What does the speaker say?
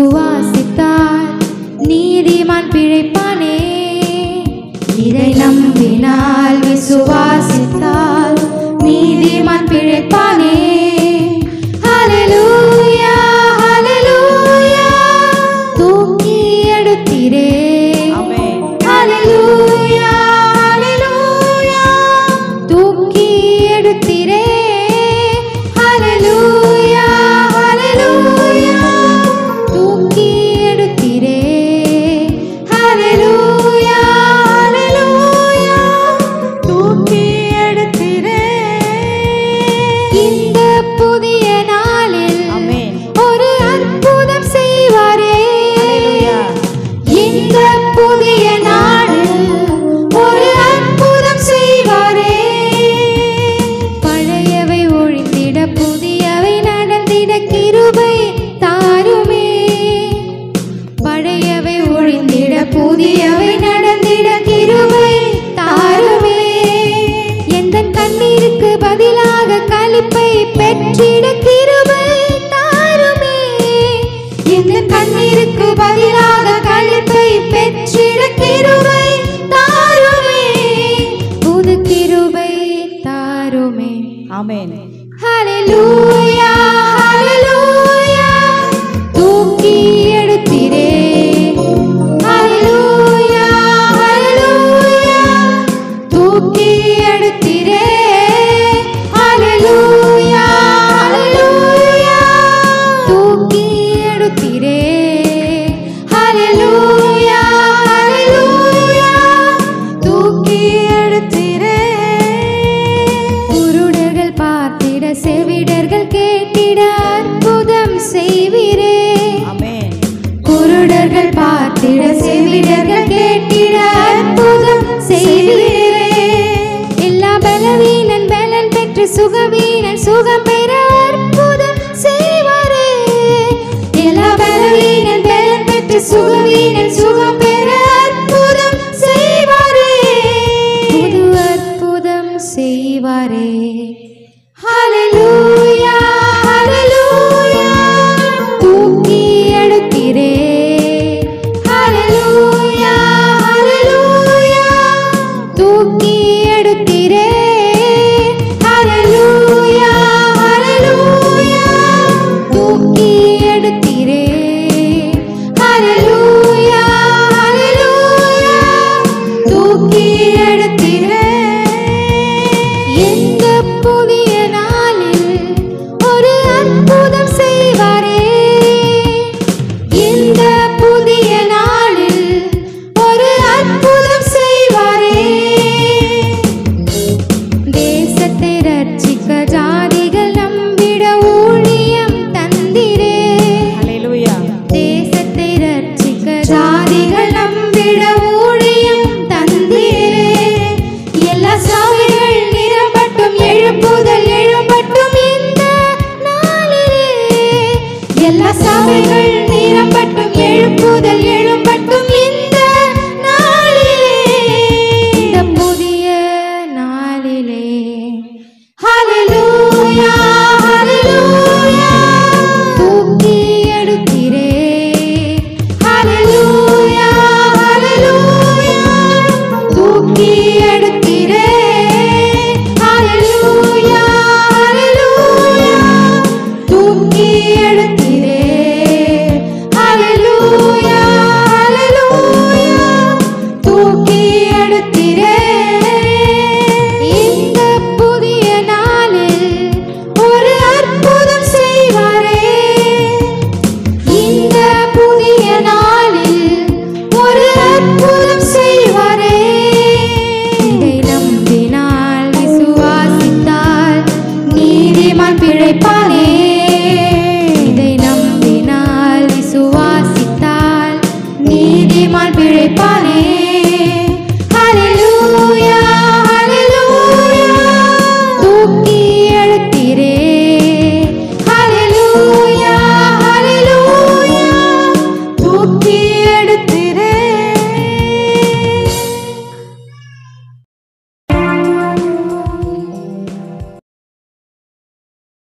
விசுவாசித்தால் நீதிமான் பிழைப்பானே. இதை நம்பினால் விசுவாசித்தால் நீதிமான் பிழைப்பானே. ஹல்லேலூயா ஹல்லேலூயா தூக்கி எடுத்தீரே. ஆமென். ஹல்லேலூயா ஹல்லேலூயா தூக்கி எடுத்தீரே. ஹல்லேலூயா ஹல்லேலூயா தூக்கி எடுத்தீரே. ஹல்லேலூயா ஹல்லேலூயா தூக்கி எடுத்தீரே. இந்த புதிய நாளில் ஆமென். ஒரு அற்புதம் செய்வாரே. ஹல்லேலூயா. இந்த புதிய நாளில் ஒரு அற்புதம் செய்வாரே. பழையவை ஒழிந்திட புதியவை நடந்திட கிருபை தாருமே. பழையவை ஒழிந்திட புதியவை நடந்திட கிருபை தாருமே. எந்தன் கண்ணீருக்கு பதிலாக களிப்பை பெற்றிட கிருபை தாருமே. எந்தன் கண்ணீருக்கு பதிலாக களிப்பை பெற்றிட கிருபை தாருமே. புது கிருபை தாருமே. ஆமென். ஹல்லேலூயா ஹல்லேலூயா தூக்கி எடுத்தீரே. ஹல்லேலூயா ஹல்லேலூயா தூக்கி எடுத்தீரே. ஹல்லேலூயா ஹல்லேலூயா தூக்கி எடுத்தீரே. ஹல்லேலூயா ஹல்லேலூயா தூக்கி எடுத்தீரே. குருடர்கள் பார்த்திட செவிடர்கள் கேட்டிட அற்புதம் செய்வீரே. ஆமென். குருடர்கள் பார்த்திட செவிடர்கள் கேட்டிட அற்புதம் செய்வீரே. எல்லா பலவீனன் பலன் பெற்று சுகவீனன் சுகம் பெற அற்புதம் செய்வாரே. எல்லா பலவீனன் பலன் பெற்று சுகவீனன் சுகம் பெற அற்புதம் செய்வாரே. புது அற்புதம் செய்வாரே. ஹல்லேலூயா ஹல்லேலூயா தூக்கி எடுத்தீரே. ஹல்லேலூயா ஹல்லேலூயா தூக்கி எடுத்தீரே. ஹல்லேலூயா ஹல்லேலூயா தூக்கி எடுத்தீரே. ஹல்லேலூயா